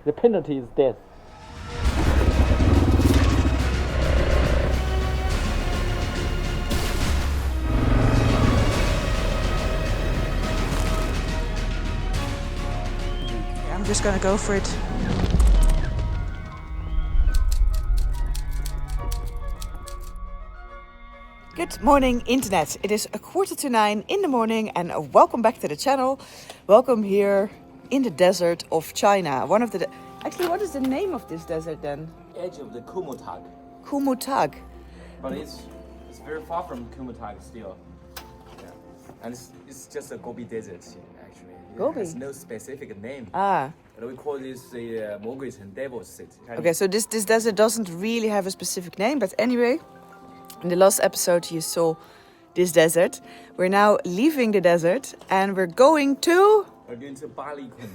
the penalty is death. Yeah, I'm just gonna go for it. Good morning, Internet. It is 8:45 in the morning, and welcome back to the channel. Welcome here in the desert of China. Actually, what is the name of this desert then? Edge of the Kumutag. Kumutag. But it's very far from Kumutag still. Yeah. And it's just a Gobi Desert actually. Gobi? It has no specific name. Ah. But we call this the Mogris and Devil's City. Okay, so this desert doesn't really have a specific name, but anyway, in the last episode you saw this desert. We're now leaving the desert and we're going to... We're going to Baliquan.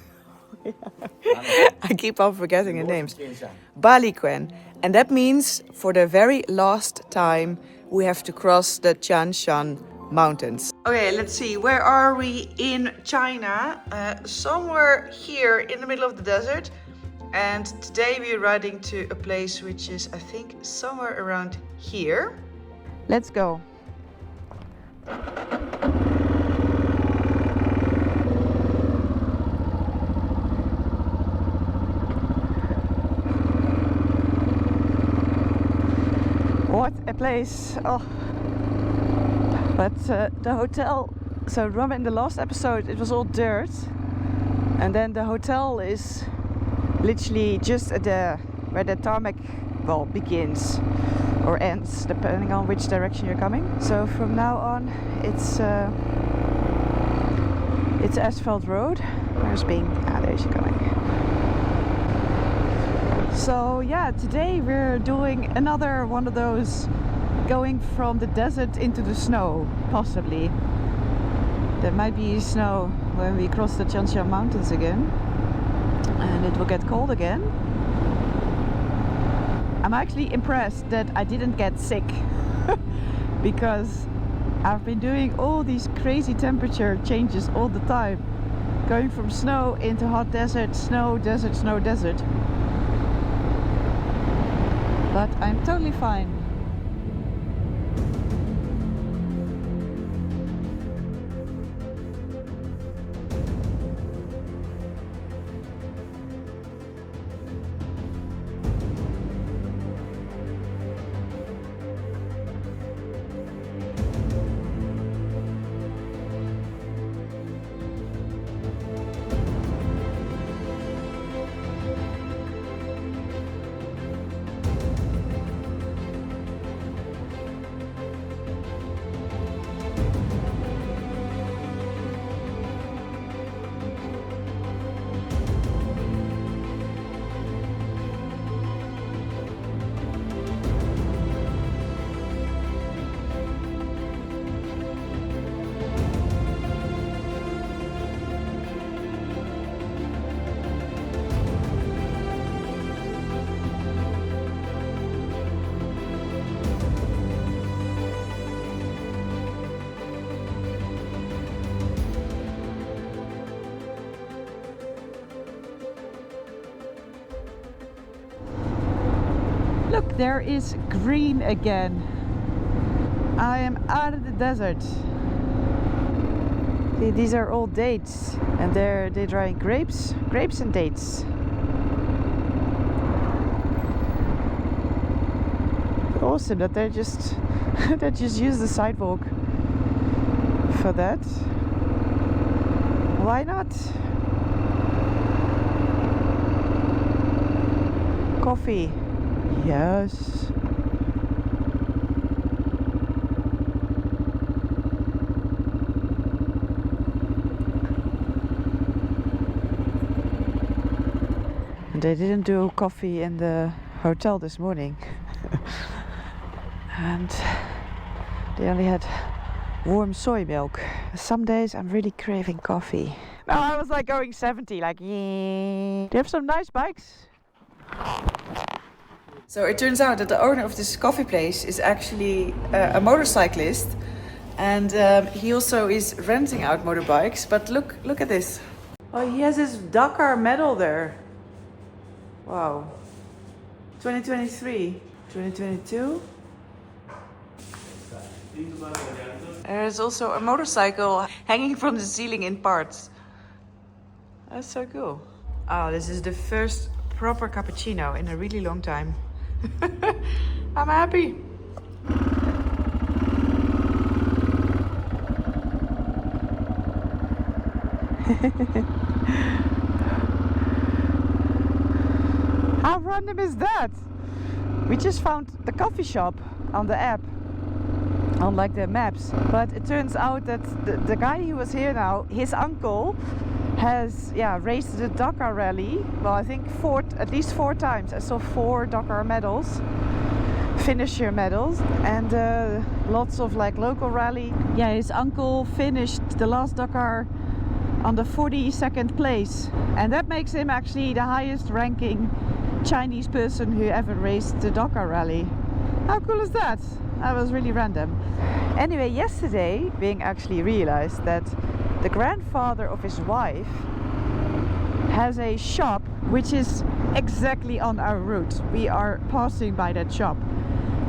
I keep on forgetting the names. Baliquan. And that means for the very last time we have to cross the Tian Shan mountains. Okay, let's see. Where are we in China? Somewhere here in the middle of the desert. And today we're riding to a place which is, I think, somewhere around here. Let's go. What a place. Oh. But the hotel, so remember in the last episode it was all dirt, and then the hotel is literally just at where the tarmac begins or ends, depending on which direction you're coming. So from now on it's asphalt road. Where's Bing? There she's coming. So yeah, today we're doing another one of those going from the desert into the snow, possibly. There might be snow when we cross the Tianshan mountains again, and it will get cold again. I'm actually impressed that I didn't get sick because I've been doing all these crazy temperature changes all the time, going from snow into hot desert, snow, desert, snow, desert. But I'm totally fine. Look, there is green again. I am out of the desert. These are all dates, and they're drying grapes and dates. Awesome that they just use the sidewalk for that. Why not? Coffee. Yes. And they didn't do coffee in the hotel this morning. And they only had warm soy milk. Some days I'm really craving coffee. No, I was like going 70, like, yeah. They have some nice bikes. So it turns out that the owner of this coffee place is actually a motorcyclist, and he also is renting out motorbikes. But look at this. Oh, he has his Dakar medal there. Wow. 2023, 2022. There's also a motorcycle hanging from the ceiling in parts. That's so cool. Oh, this is the first proper cappuccino in a really long time. I'm happy. How random is that? We just found the coffee shop on the app, on like the maps, but it turns out that the guy who was here now, his uncle has raced the Dakar rally. Well, I think at least four times. I saw 4 Dakar medals, finisher medals, and lots of like local rally. Yeah, his uncle finished the last Dakar on the 42nd place, and that makes him actually the highest ranking Chinese person who ever raced the Dakar rally. How cool is that? That was really random. Anyway, yesterday Bing actually realized that the grandfather of his wife has a shop which is exactly on our route. We are passing by that shop,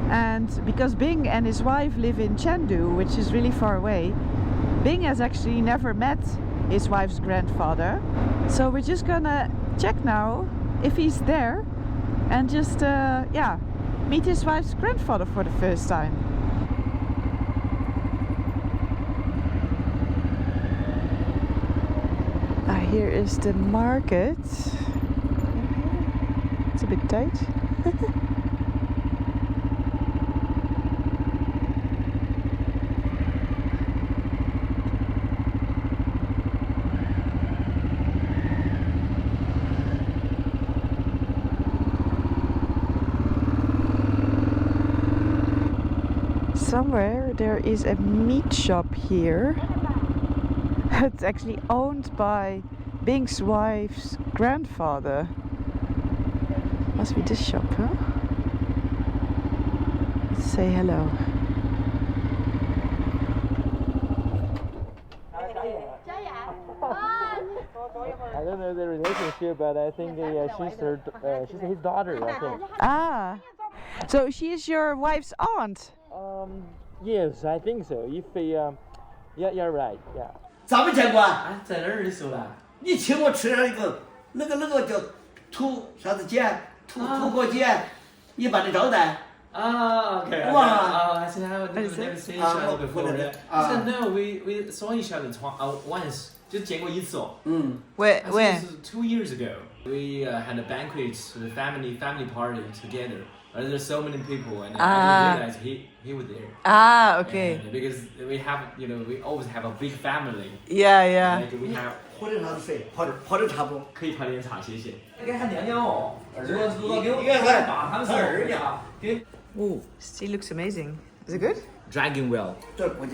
and because Bing and his wife live in Chengdu, which is really far away, Bing has actually never met his wife's grandfather, so we're just gonna check now if he's there and just meet his wife's grandfather for the first time. Here is the market. It's a bit tight. Somewhere there is a meat shop here. It's actually owned by Bing's wife's grandfather. Must be this shop, huh? Let's say hello. I don't know the relationship, but I think she's his daughter, I think. Ah, so she is your wife's aunt? Yes, I think so. If yeah, you're right. Yeah. 咋没见过啊？啊，在那儿的时候啦。你请我吃了一个那个叫土啥子碱土锅碱，一般的招待。Ah, okay. Wow. I said I would never seen each other before. I said no, we saw each other once. 就见过一次哦。嗯。When? This was 2 years ago. We had a banquet, the family party together. There's so many people, and I didn't realize he was there. Ah, okay. And because we have, we always have a big family. Yeah. Like we have. 喝点啥子水？泡点茶不？可以泡点茶，谢谢。给喊娘娘哦，如果给我大汤是二两。Ooh, tea looks amazing. Is it good? Dragon Well.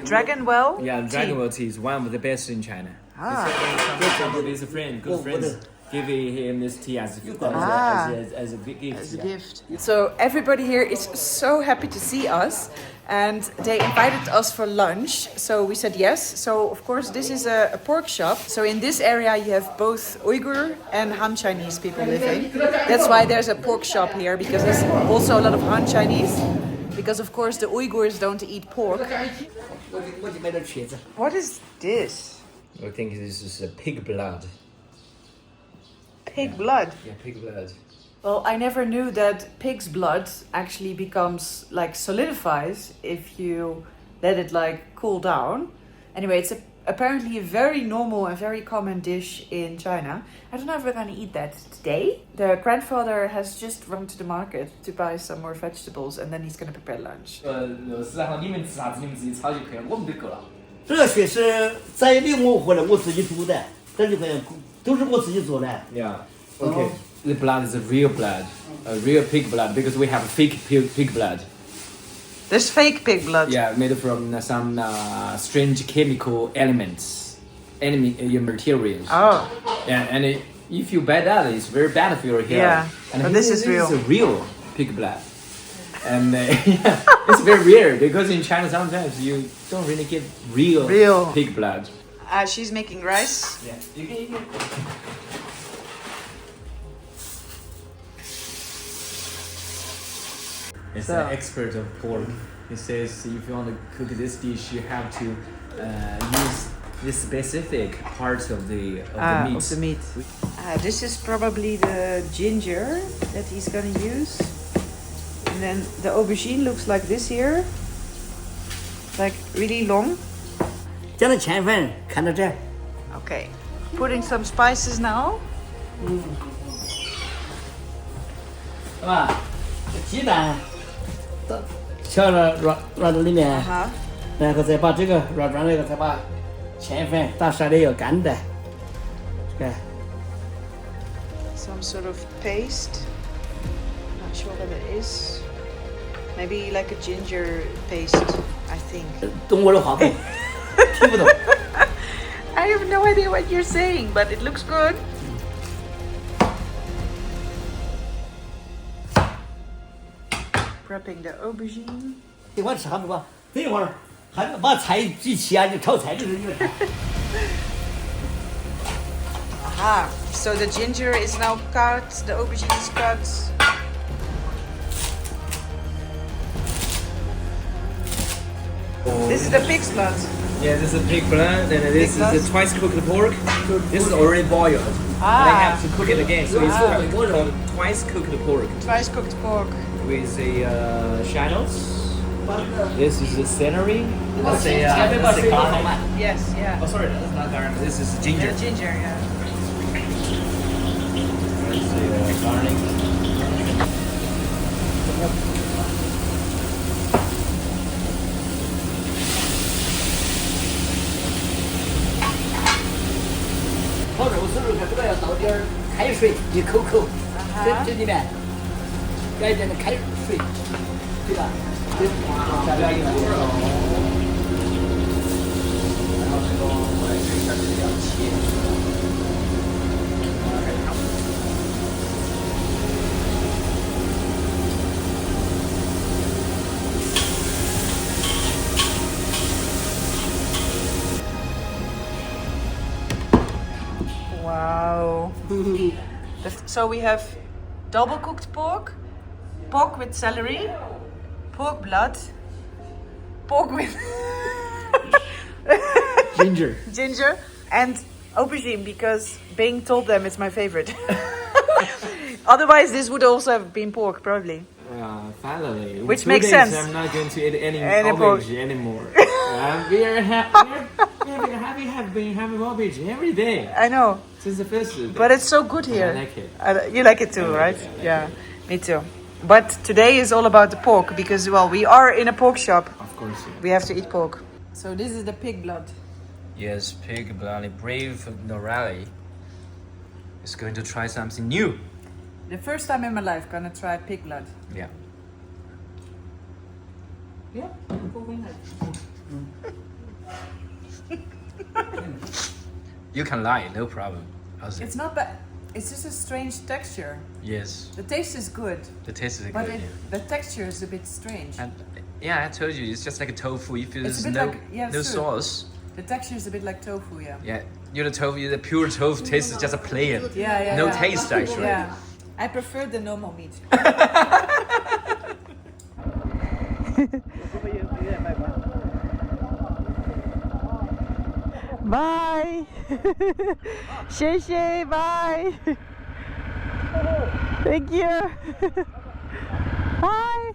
Dragon Well? Yeah, Dragon Well tea is one of the best in China. Ah. Somebody is a friend, good friends. Give him this tea as a gift. As a gift. So everybody here is so happy to see us, and they invited us for lunch. So we said yes. So of course this is a pork shop. So in this area you have both Uyghur and Han Chinese people living. That's why there's a pork shop here, because there's also a lot of Han Chinese. Because of course the Uyghurs don't eat pork. What is this? I think this is a pig blood. Pig blood? Yeah, pig blood. Well, I never knew that pig's blood actually becomes, like, solidifies if you let it, like, cool down. Anyway, it's apparently a very normal and very common dish in China. I don't know if we're gonna eat that today. The grandfather has just run to the market to buy some more vegetables, and then he's gonna prepare lunch. 是然后你们吃啥子你们自己炒就可以了，我们就够了。这些是在领我回来我自己煮的，这里边都是我自己做的。Yeah. Okay. The blood is a real blood, a real pig blood, because we have fake pig blood. There's fake pig blood. Yeah, made from some strange chemical elements, materials. Oh. Yeah, and if you buy that, it's very bad for your health. Yeah, and but this is real. This is a real pig blood. And yeah, it's very rare because in China sometimes you don't really get real pig blood. She's making rice. Yeah, you can. It's So- an expert of pork. He says if you want to cook this dish, you have to use this specific part of the meat. Of the meat. This is probably the ginger that he's gonna use. And then the aubergine looks like this here. Like really long. 将它前份看到这儿， Okay. Putting some spices now. 是吧？鸡蛋都敲了软到里面， Uh-huh. 然后再把这个软那个再把前份打晒的要干的，这个 Some sort of paste. Not sure what it is. Maybe like a ginger paste, I think. 懂我的话不？听不懂。 I have no idea what you're saying, but it looks good. Prepping the aubergine. 一会儿吃还不吧？等一会儿还把菜举起啊，就炒菜的时候你看。 Aha. So the ginger is now cut, the aubergine is cut. This is the pig's blood. Yeah, this is pig blood, and this blood? is the twice cooked pork. This is already boiled. Ah. They have to cook it again, so it's Ah. called twice cooked pork Twice cooked pork. with the shallots. This is the celery. That's the garlic. Yes, yeah. Oh, sorry, that's not garlic. This is ginger. Yeah, ginger, yeah. That's the garlic. 炒肉丝儿，看这个要倒点儿开水，一口口，这里面加一点的开水，对吧？这下边一碗。Wow. So we have double cooked pork, pork with celery, pork blood, pork with Ginger. ginger, and aubergine because Bing told them it's my favorite. Otherwise, this would also have been pork, probably. Finally. In Which 2 makes days, sense. I'm not going to eat any pork. cabbage anymore. We are have been having cabbage every day I know, since the first day. but it's so good here. I like it. You like it too, I like right? it, I like Yeah, me too. But today is all about the pork because, well, we are in a pork shop. Of course, yeah. We have to eat pork. So this is the pig blood. Yes, pig blood, brave Norali is going to try something new. The first time in my life, gonna try pig blood. Yeah. Yeah. You can lie, no problem. How's it? It's not bad. It's just a strange texture. Yes, The taste is good, the taste is but good. the texture is a bit strange. And yeah, I told you, it's just like a tofu. If It's a there's bit no like- yeah, no it's true. sauce, The texture is a bit like tofu, yeah. yeah, the tofu, the pure tofu taste is just a plain. Yeah. No yeah. taste actually. Yeah. I prefer the normal meat. Bye. 谢谢 bye. Thank you. Bye.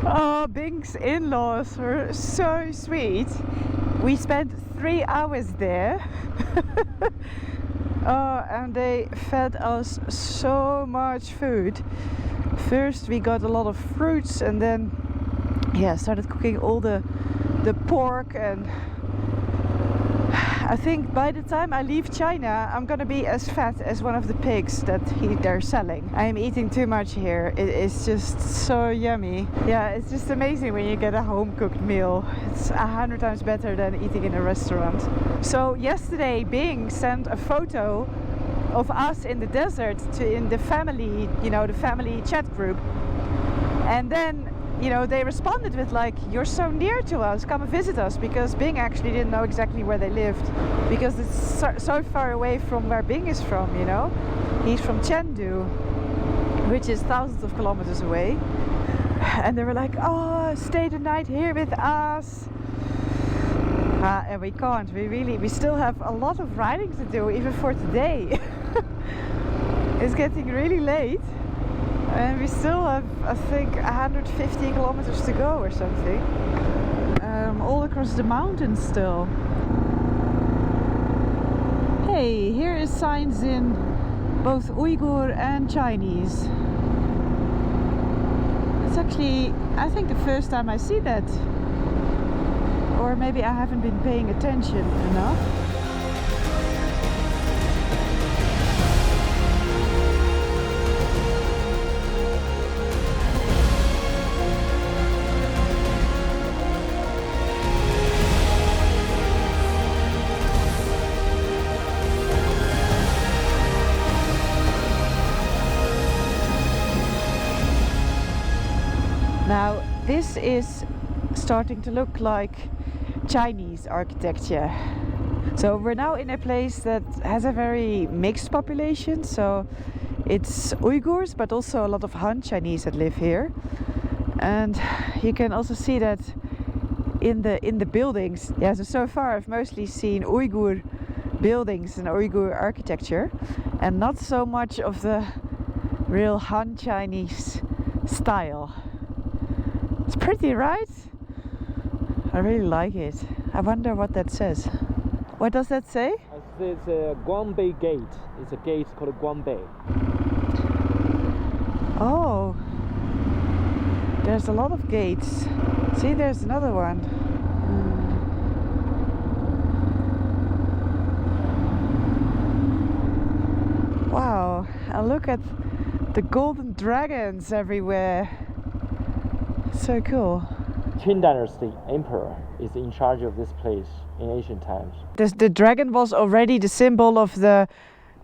Oh, Bing's in-laws were so sweet. We spent 3 hours there. Oh, and they fed us so much food. First we got a lot of fruits and then started cooking all the pork, and I think by the time I leave China I'm gonna be as fat as one of the pigs that they're selling. I am eating too much here. It is just so yummy. Yeah, it's just amazing when you get a home-cooked meal. It's 100 times better than eating in a restaurant. So yesterday Bing sent a photo of us in the desert in the family, you know, the family chat group. And then, you know, they responded with like, "You're so near to us, come and visit us," because Bing actually didn't know exactly where they lived, because it's so far away from where Bing is from, you know. He's from Chengdu, which is thousands of kilometers away. And they were like, "Oh, stay the night here with us." And we can't. We still have a lot of riding to do, even for today. It's getting really late. And we still have, I think, 150 kilometers to go or something. All across the mountains still. Hey, here is signs in both Uyghur and Chinese. It's actually, I think, the first time I see that. Or maybe I haven't been paying attention enough. Now, this is starting to look like Chinese architecture. So we're now in a place that has a very mixed population. So it's Uyghurs, but also a lot of Han Chinese that live here. And you can also see that in the buildings. Yeah, so far I've mostly seen Uyghur buildings and Uyghur architecture, and not so much of the real Han Chinese style. It's pretty, right? I really like it. I wonder what that says. What does that say? It's a Guanbei Gate. It's a gate called Guanbei. Oh, there's a lot of gates. See, there's another one. Wow, and look at the golden dragons everywhere. So cool. Qin Dynasty Emperor is in charge of this place in ancient times. The dragon was already the symbol of the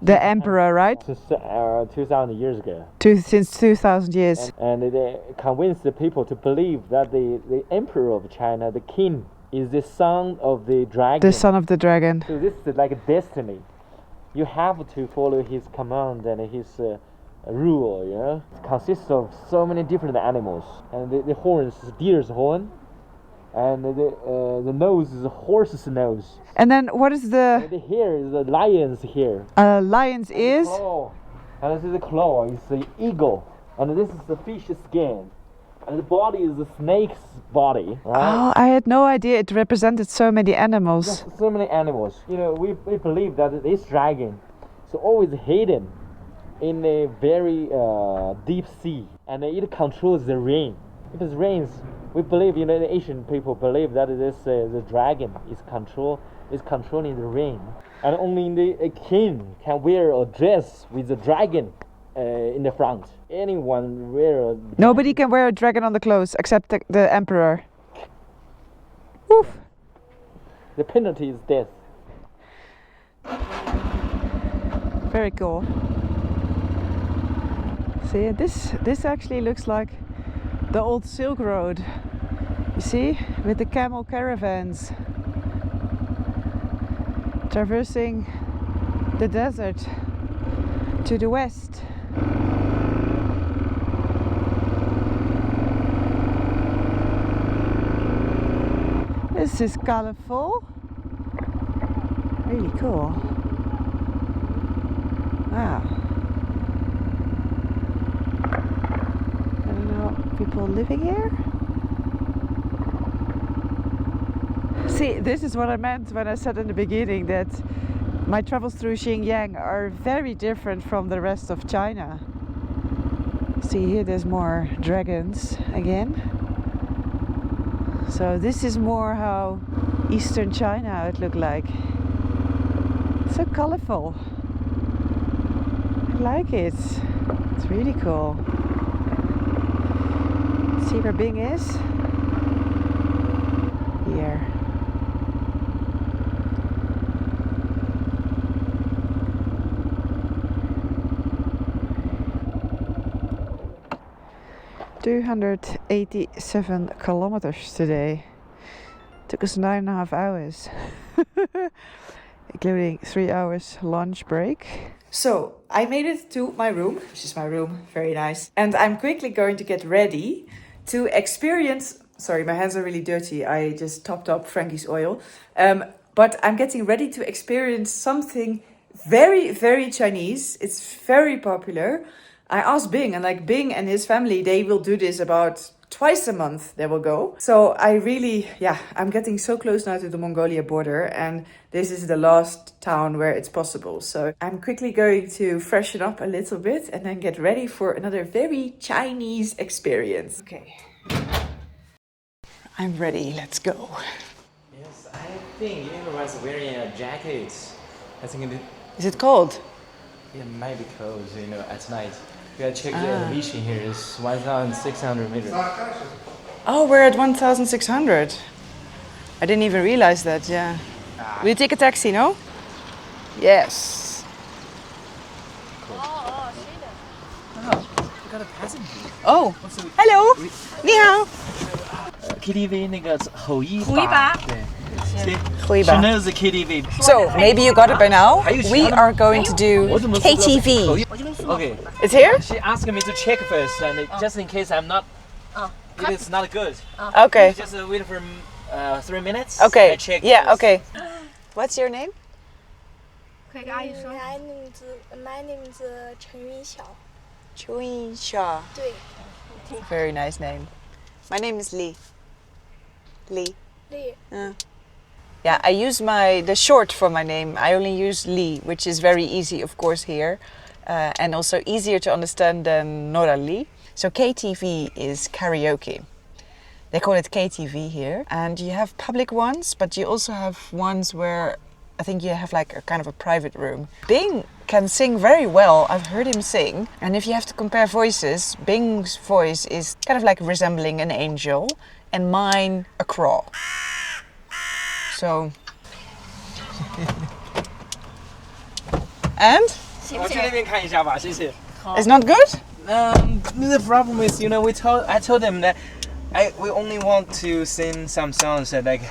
emperor, right? Since 2,000 years ago. Since 2,000 years. And they convinced the people to believe that the emperor of China, the king, is the son of the dragon. The son of the dragon. So this is like a destiny. You have to follow his command and his rule, you know. It consists of so many different animals. And the horns is deer's horn. And the nose is a horse's nose. And then what is And the hair is the lion's hair. Lion's ears? And this is the claw, it's the eagle. And this is the fish's skin. And the body is the snake's body. Right? Oh, I had no idea it represented so many animals. Yes, so many animals. You know, we believe that this dragon is always hidden in a very deep sea. And it controls the rain. If it rains, we believe, you know, the Asian people believe that the dragon is controlling the rain, and only a king can wear a dress with a dragon in the front. Anyone wear Nobody can wear a dragon on the clothes except the emperor. Woof. The penalty is death. Very cool. See, this actually looks like the old Silk Road. You see, with the camel caravans traversing the desert to the west. This is colorful. Really cool. Wow. I don't know, people living here? See, this is what I meant when I said in the beginning that my travels through Xinjiang are very different from the rest of China. See, here there's more dragons again. So this is more how Eastern China would look like. So colorful. I like it. It's really cool. See where Bing is? Here. 287 kilometers today. Took us 9.5 hours, including 3 hours lunch break. So I made it to my room, which is my room, very nice. And I'm quickly going to get ready to experience. Sorry, my hands are really dirty. I just topped up Frankie's oil. But I'm getting ready to experience something very, very Chinese. It's very popular. I asked Bing, and like Bing and his family, they will do this about twice a month. They will go. So I really, I'm getting so close now to the Mongolia border, and this is the last town where it's possible. So I'm quickly going to freshen up a little bit and then get ready for another very Chinese experience. Okay. I'm ready. Let's go. Yes, I think everyone's wearing a jacket. I think Is it cold? it might be cold, at night. You gotta check the elevation here. It's 1,600 meters. Oh, we're at 1,600. I didn't even realize that, yeah. Will you take a taxi, no? Yes. Cool. Oh, we got a passenger. Oh, hello. 你好. KTV 那个吼一把，对。She knows the KTV. So, maybe you got it by now. We are going to do KTV. Okay. It's here? She asked me to check first, and just in case I'm not, if it's not good. Okay. Just wait for 3 minutes. Okay. I check Yeah, first. okay. What's your name? My name is 陈云晓. Chuyin Xia. 对 Very nice name. My name is Li. Li. 丽 Yeah, I use the short for my name. I only use Li, which is very easy, of course, here. And also easier to understand than Nora Li. So KTV is karaoke. They call it KTV here. And you have public ones, but you also have ones where I think you have like a kind of a private room. Bing can sing very well. I've heard him sing. And if you have to compare voices, Bing's voice is kind of like resembling an angel and mine a crow. So... And? It's not good? The problem is, I told them that we only want to sing some songs at like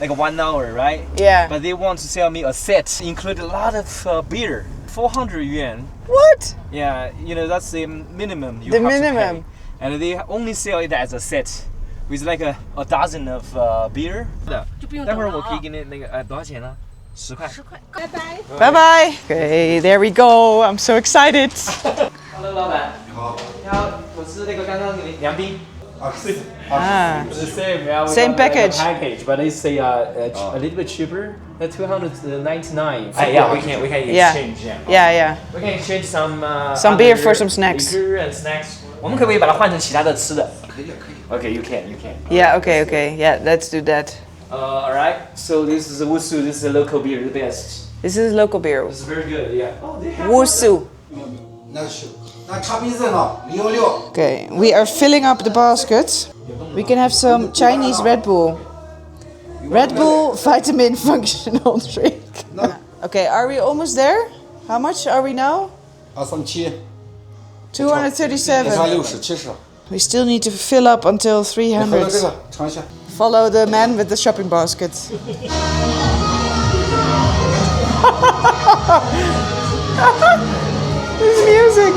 1 hour, right? Yeah. But they want to sell me a set, include a lot of beer, 400 yuan. What? Yeah, that's the minimum you The have minimum. to pay. And they only sell it as a set, with like a dozen of beer. 待会儿我可以给你那个多少钱呢？10块。Bye bye. Okay, there we go. I'm so excited. Hello， 老板。你好。你好，我是那个刚刚给你梁斌。Ah. The same, yeah. Same package. Package, but it's a little bit cheaper. 299. Yeah. We can exchange. Yeah. We can exchange some beer for some snacks. Beer and snacks. 我们可不可以把它换成其他的吃的？可以。Okay, you can. Yeah, okay. Yeah, let's do that. Alright. So this is a Wusu. This is a local beer, the best. This is local beer. This is very good. Yeah. Oh, they have. Wusu. Okay, we are filling up the basket. We can have some Chinese Red Bull. Red Bull vitamin functional drink. Okay, are we almost there? How much are we now? 237. We still need to fill up until 300. Follow the man with the shopping basket. This music.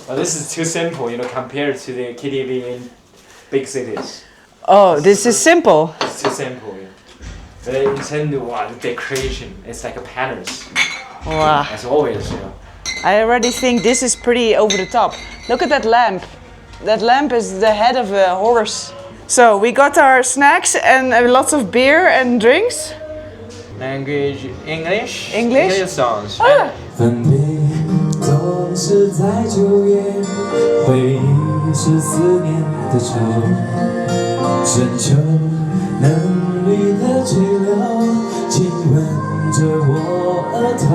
Well, this is too simple, compared to the KTV in big cities. Oh, this is simple. It's too simple. The decoration, it's like a patterns. Wow. As always, I already think this is pretty over the top. Look at that lamp. That lamp is the head of a horse. So we got our snacks and lots of beer and drinks. Language, English? English songs. Ah. 分别总是在9月，回忆是思念的愁，深秋嫩绿的垂柳，亲吻着我额头。